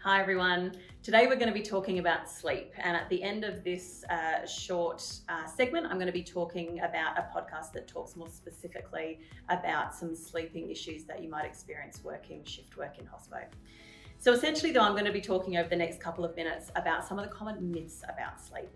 Hi everyone. Today we're going to be talking about sleep, and at the end of this short segment I'm going to be talking about a podcast that talks more specifically about some sleeping issues that you might experience working shift work in Hospo. So essentially though, I'm going to be talking over the next couple of minutes about some of the common myths about sleep.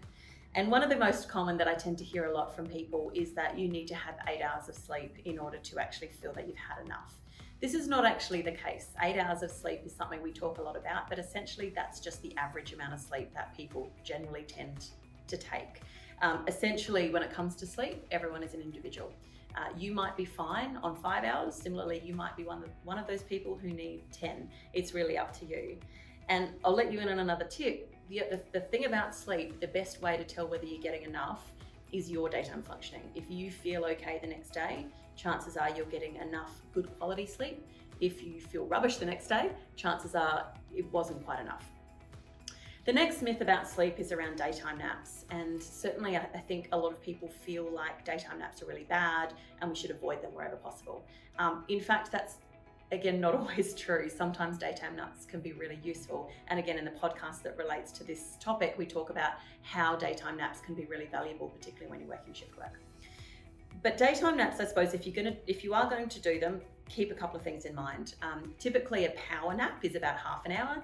And one of the most common that I tend to hear a lot from people is that you need to have 8 hours of sleep in order to actually feel that you've had enough. This is not actually the case. 8 hours of sleep is something we talk a lot about, but essentially that's just the average amount of sleep that people generally tend to take. Essentially, when it comes to sleep, everyone is an individual. You might be fine on 5 hours. Similarly, you might be one of those people who need 10. It's really up to you. And I'll let you in on another tip. The thing about sleep, the best way to tell whether you're getting enough is your daytime functioning. If you feel okay the next day, chances are you're getting enough good quality sleep. If you feel rubbish the next day, chances are it wasn't quite enough. The next myth about sleep is around daytime naps. And certainly I think a lot of people feel like daytime naps are really bad and we should avoid them wherever possible. In fact, that's again, not always true. Sometimes daytime naps can be really useful. And again, in the podcast that relates to this topic, we talk about how daytime naps can be really valuable, particularly when you're working shift work. But daytime naps, I suppose, if you are going to do them, keep a couple of things in mind. Typically a power nap is about half an hour,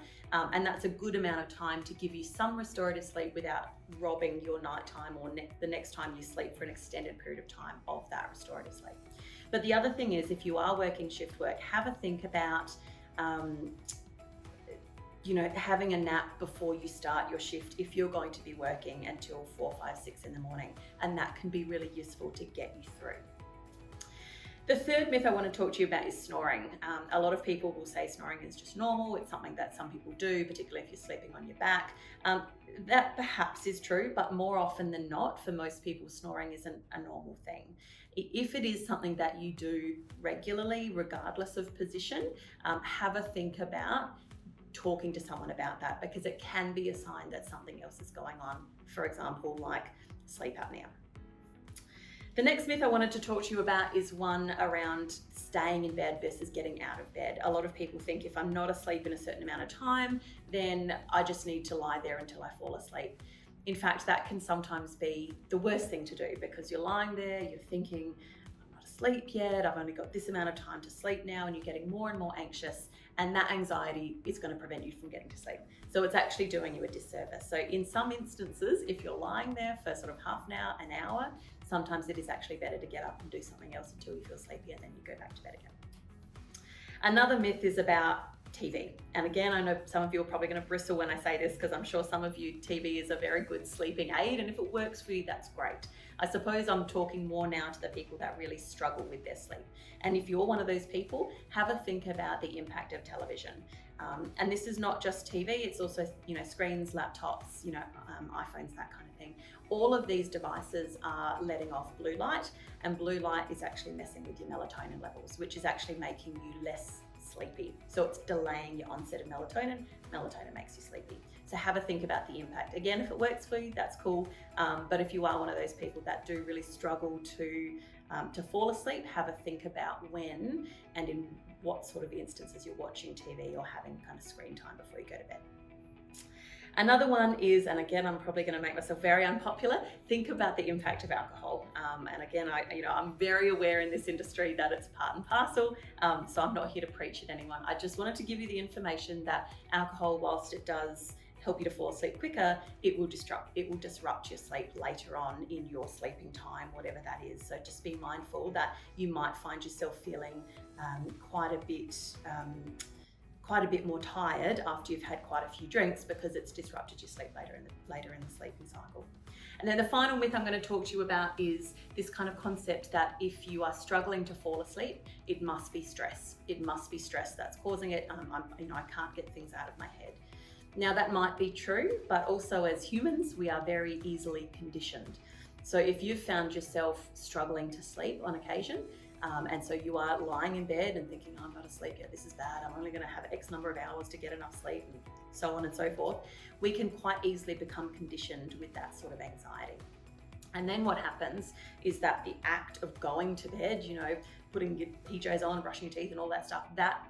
and that's a good amount of time to give you some restorative sleep without robbing your nighttime or the next time you sleep for an extended period of time of that restorative sleep. But the other thing is, if you are working shift work, have a think about having a nap before you start your shift if you're going to be working until 4, 5, 6 in the morning, and that can be really useful to get you through. The third myth I want to talk to you about is snoring. A lot of people will say snoring is just normal. It's something that some people do, particularly if you're sleeping on your back. That perhaps is true, but more often than not, for most people, snoring isn't a normal thing. If it is something that you do regularly, regardless of position, have a think about talking to someone about that, because it can be a sign that something else is going on, for example, like sleep apnea. The next myth I wanted to talk to you about is one around staying in bed versus getting out of bed. A lot of people think if I'm not asleep in a certain amount of time, then I just need to lie there until I fall asleep. In fact, that can sometimes be the worst thing to do, because you're lying there, you're thinking, I'm not asleep yet, I've only got this amount of time to sleep now, and you're getting more and more anxious, and that anxiety is going to prevent you from getting to sleep. So it's actually doing you a disservice. So in some instances, if you're lying there for sort of half an hour, sometimes it is actually better to get up and do something else until you feel sleepy, and then you go back to bed again. Another myth is about TV. And again, I know some of you are probably going to bristle when I say this, because I'm sure some of you, TV is a very good sleeping aid, and if it works for you, that's great. I suppose I'm talking more now to the people that really struggle with their sleep. And if you're one of those people, have a think about the impact of television. And this is not just TV, it's also, screens, laptops, iPhones, that kind of thing. All of these devices are letting off blue light, and blue light is actually messing with your melatonin levels, which is actually making you less sleepy. So it's delaying your onset of melatonin. Melatonin makes you sleepy. So have a think about the impact. Again, if it works for you, that's cool. But if you are one of those people that do really struggle to fall asleep, have a think about when and in what sort of instances you're watching TV or having kind of screen time before you go to bed. Another one is, and again, I'm probably going to make myself very unpopular, think about the impact of alcohol. And again, I'm very aware in this industry that it's part and parcel, so I'm not here to preach at anyone. I just wanted to give you the information that alcohol, whilst it does help you to fall asleep quicker, it will disrupt your sleep later on in your sleeping time, whatever that is. So just be mindful that you might find yourself feeling quite a bit more tired after you've had quite a few drinks, because it's disrupted your sleep later in the sleeping cycle. And then the final myth I'm going to talk to you about is this kind of concept that if you are struggling to fall asleep, it must be stress. It must be stress that's causing it. I can't get things out of my head. Now that might be true, but also as humans, we are very easily conditioned. So if you've found yourself struggling to sleep on occasion, and so you are lying in bed and thinking, I'm not asleep yet, this is bad, I'm only going to have X number of hours to get enough sleep, and so on and so forth, we can quite easily become conditioned with that sort of anxiety. And then what happens is that the act of going to bed, putting your PJs on, brushing your teeth and all that stuff, that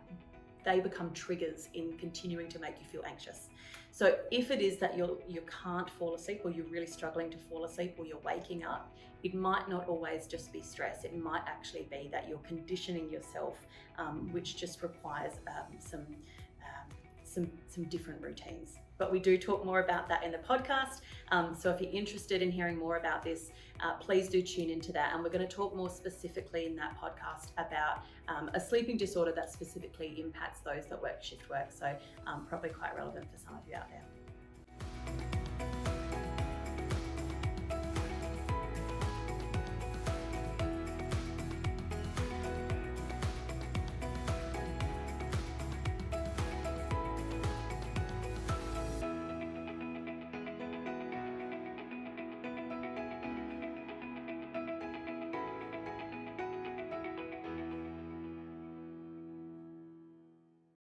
they become triggers in continuing to make you feel anxious. So if it is that you can't fall asleep, or you're really struggling to fall asleep, or you're waking up, it might not always just be stress. It might actually be that you're conditioning yourself, which just requires some different routines. But we do talk more about that in the podcast. So if you're interested in hearing more about this, please do tune into that. And we're going to talk more specifically in that podcast about a sleeping disorder that specifically impacts those that work shift work. So probably quite relevant for some of you out there.